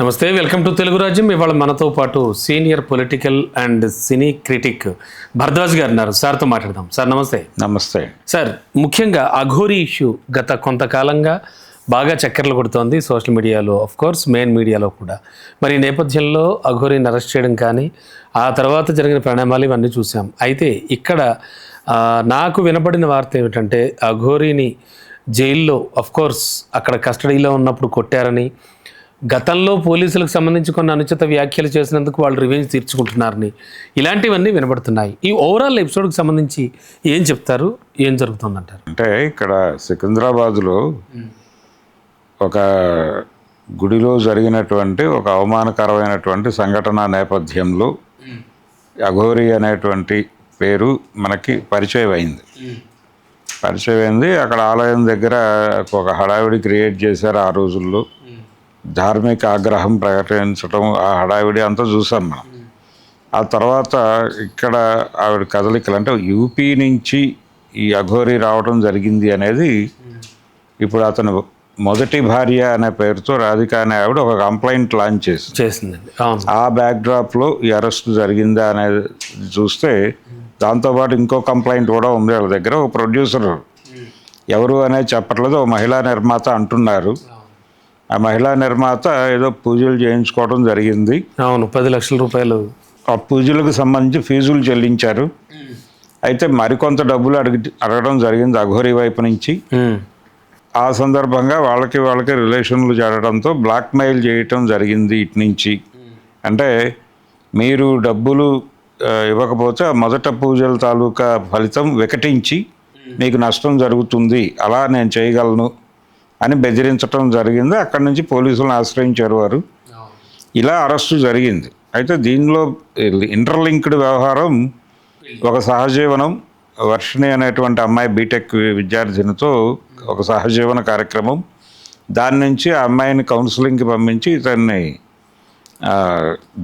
నమస్తే, welcome to Telugu రాజ్యం. ఇవాళ మనతో పాటు senior political and cine critic Bharadwaj గారు ఉన్నారు. సార్తో మాట్లాడదాం. సార్ నమస్తే. నమస్తే సార్, ముఖ్యంగా అఘోరీ ఇష్యూ గత కొంతకాలంగా బాగా చక్కర్లు కొడుతోంది సోషల్ మీడియాలో, ఆఫ్ కోర్స్ మెయిన్ మీడియాలో కూడా. మరి ఈ నేపథ్యంలో అఘోరీని అరెస్ట్ చేయడం కానీ ఆ తర్వాత జరిగిన పరిణామాలు ఇవన్నీ చూసాం. అయితే ఇక్కడ నాకు వినపడిన వార్త ఏమిటంటే అఘోరీని జైల్లో ఆఫ్ కోర్స్ అక్కడ కస్టడీలో ఉన్నప్పుడు కొట్టారని, గతంలో పోలీసులకు సంబంధించి కొన్ని అనుచిత వ్యాఖ్యలు చేసినందుకు వాళ్ళు రివెంజ్ తీర్చుకుంటున్నారని, ఇలాంటివన్నీ వినబడుతున్నాయి. ఈ ఓవరాల్ ఎపిసోడ్కి సంబంధించి ఏం చెప్తారు, ఏం జరుగుతుందంటారు? అంటే ఇక్కడ సికింద్రాబాద్లో ఒక గుడిలో జరిగినటువంటి ఒక అవమానకరమైనటువంటి సంఘటన నేపథ్యంలో అఘోరీ అనేటువంటి పేరు మనకి పరిచయం అయింది. అక్కడ ఆలయం దగ్గర ఒక హడావిడి క్రియేట్ చేశారు. ఆ రోజుల్లో ధార్మిక ఆగ్రహం ప్రకటించడం, ఆ హడావిడి అంతా చూసాం మనం. ఆ తర్వాత ఇక్కడ ఆవిడ కదలికలు, అంటే యూపీ నుంచి ఈ అఘోరీ రావడం జరిగింది అనేది ఇప్పుడు అతను మొదటి భార్య అనే పేరుతో రాధిక అనే ఆవిడ ఒక కంప్లైంట్ లాంచ్ చేసిందండి. ఆ బ్యాక్డ్రాప్లో ఈ అరెస్ట్ జరిగిందా అనేది చూస్తే దాంతోపాటు ఇంకో కంప్లైంట్ కూడా ఉంది వాళ్ళ దగ్గర. ఒక ప్రొడ్యూసర్ ఎవరు అనేది చెప్పట్లేదు, ఒక మహిళా నిర్మాత అంటున్నారు. ఆ మహిళా నిర్మాత ఏదో పూజలు చేయించుకోవడం జరిగింది. అవును, 10 లక్షల రూపాయలు ఆ పూజలకు సంబంధించి ఫీజులు చెల్లించారు. అయితే మరికొంత డబ్బులు అడగడం జరిగింది అఘోరీ వైపు నుంచి. ఆ సందర్భంగా వాళ్ళకి రిలేషన్లు జరగడంతో బ్లాక్మెయిల్ చేయటం జరిగింది ఇటు నుంచి. అంటే మీరు డబ్బులు ఇవ్వకపోతే మొదట పూజల తాలూకా ఫలితం వికటించి మీకు నష్టం జరుగుతుంది, అలా నేను చేయగలను అని బెదిరించడం జరిగింది. అక్కడి నుంచి పోలీసులను ఆశ్రయించారు వారు. ఇలా అరెస్టు జరిగింది. అయితే దీనిలో ఇంటర్లింక్డ్ వ్యవహారం, ఒక సహజీవనం, వర్షిణి అనేటువంటి అమ్మాయి బీటెక్ విద్యార్థినితో ఒక సహజీవన కార్యక్రమం, దాని నుంచి ఆ అమ్మాయిని కౌన్సిలింగ్కి పంపించి ఇతన్ని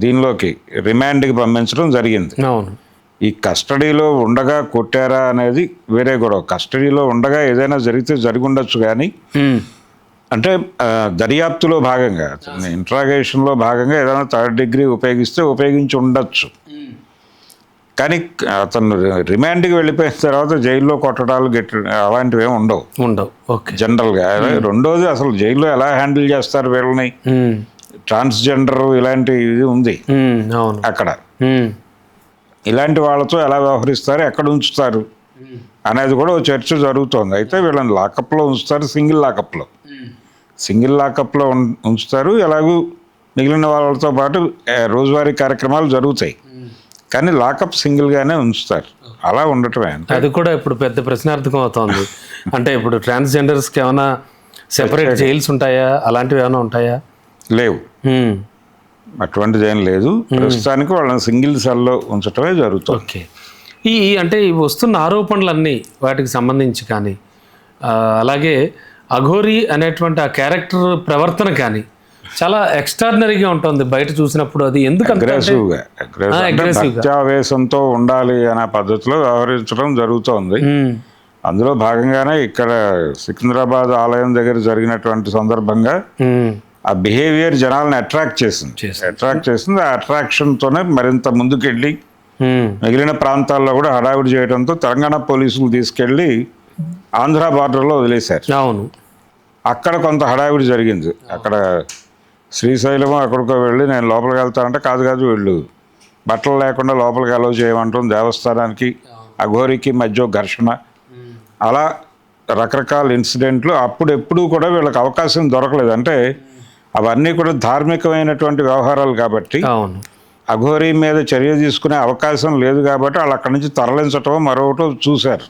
దీనిలోకి రిమాండ్కి పంపించడం జరిగింది. అవును, ఈ కస్టడీలో ఉండగా కొట్టారా అనేది వేరే గొడవ. కస్టడీలో ఉండగా ఏదైనా జరిగితే జరిగి ఉండొచ్చు, కానీ అంటే దర్యాప్తులో భాగంగా ఇంట్రాగేషన్లో భాగంగా ఏదైనా థర్డ్ డిగ్రీ ఉపయోగించి ఉండొచ్చు. కానీ అతను రిమాండ్కి వెళ్ళిపోయిన తర్వాత జైల్లో కొట్టడాలు అలాంటివి ఏమి ఉండవు ఓకే జనరల్గా. రెండోది, అసలు జైల్లో ఎలా హ్యాండిల్ చేస్తారు వీళ్ళని, ట్రాన్స్జెండర్ ఇలాంటి ఇది ఉంది అక్కడ. ఇలాంటి వాళ్ళతో ఎలా వ్యవహరిస్తారు, ఎక్కడ ఉంచుతారు అనేది కూడా ఒక చర్చ జరుగుతోంది. అయితే వీళ్ళని లాకప్లో ఉంచుతారు, సింగిల్ లాకప్లో ఉంచుతారు. ఎలాగూ మిగిలిన వాళ్ళతో పాటు రోజువారీ కార్యక్రమాలు జరుగుతాయి, కానీ లాకప్ సింగిల్గానే ఉంచుతారు. అలా ఉండటమే. అది కూడా ఇప్పుడు పెద్ద ప్రశ్నార్థకం అవుతోంది. అంటే ఇప్పుడు ట్రాన్స్జెండర్స్కి ఏమైనా సెపరేట్ జైల్స్ ఉంటాయా, అలాంటివి ఏమైనా ఉంటాయా? లేవు, అటువంటిది ఏం లేదు. ప్రస్తుతానికి వాళ్ళని సింగిల్ సెల్లో ఉంచటమే జరుగుతుంది. ఓకే. అంటే ఈ వస్తున్న ఆరోపణలన్నీ వాటికి సంబంధించి కానీ, అలాగే అఘోరీ అనేటువంటి ఆ క్యారెక్టర్ ప్రవర్తన కానీ చాలా ఎక్స్ట్రాడినరీగా ఉంటుంది బయట చూసినప్పుడు. అది ఎందుకు అగ్రెసివ్గా భక్త్యావేశంతో ఉండాలి అనే పద్ధతిలో వ్యవహరించడం జరుగుతోంది. అందులో భాగంగానే ఇక్కడ సికింద్రాబాద్ ఆలయం దగ్గర జరిగినటువంటి సందర్భంగా ఆ బిహేవియర్ జనాలను అట్రాక్ట్ చేసింది. ఆ అట్రాక్షన్తోనే మరింత ముందుకెళ్ళి మిగిలిన ప్రాంతాల్లో కూడా హడావిడి చేయడంతో తెలంగాణ పోలీసులు తీసుకెళ్ళి ఆంధ్ర బార్డర్లో వదిలేశారు. అవును, అక్కడ కొంత హడావిడి జరిగింది. అక్కడ శ్రీశైలం అక్కడికో వెళ్ళి నేను లోపలికి వెళ్తానంటే కాదు వెళ్ళు, బట్టలు లేకుండా లోపలికి అలౌ చేయమంటాం దేవస్థానానికి అఘోరీకి మధ్య ఘర్షణ, అలా రకరకాల ఇన్సిడెంట్లు. అప్పుడెప్పుడు కూడా వీళ్ళకి అవకాశం దొరకలేదు. అంటే అవన్నీ కూడా ధార్మికమైనటువంటి వ్యవహారాలు కాబట్టి అఘోరీ మీద చర్య తీసుకునే అవకాశం లేదు కాబట్టి వాళ్ళు అక్కడి నుంచి తరలించటం మరొకటో చూశారు.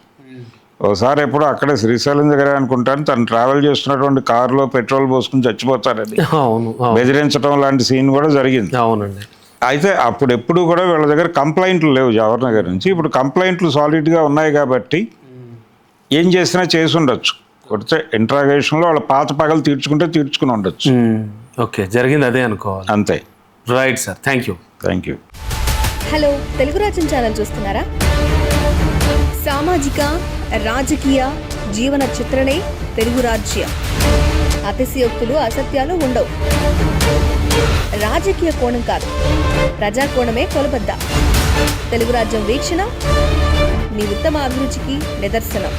ఒకసారి ఎప్పుడు అక్కడే శ్రీశైలం దగ్గర అనుకుంటాను, తను ట్రావెల్ చేస్తున్నటువంటి కారులో పెట్రోల్ పోసుకుని చచ్చిపోతారని బెదిరించడం లాంటి సీన్ కూడా జరిగింది. అవునండి. అయితే అప్పుడెప్పుడు కూడా వీళ్ళ దగ్గర కంప్లైంట్లు లేవు జవహర్ నగర్ నుంచి. ఇప్పుడు కంప్లైంట్లు సాలిడ్గా ఉన్నాయి కాబట్టి ఏం చేసినా చేసి ఉండొచ్చు. కొడితే ఇంట్రాగేషన్లో వాళ్ళ పాత పగలు తీర్చుకుని ఉండొచ్చు. ఓకే, జరిగింది అదే అనుకోవాలి. అంతే. Right sir, thank you. Hello, Telugu రాజ్యం ఛానల్ చూస్తున్నారా? సామాజిక, రాజకీయ, జీవన చిత్రణే తెలుగు రాజ్యం. అతిశయోక్తులు అసత్యాలు ఉండవు. రాజకీయ కోణం కాదు, ప్రజా కోణమే కొలబద్ద. తెలుగు రాజ్యం వీక్షణ మీ ఉత్తమ అభిరుచికి నిదర్శనం.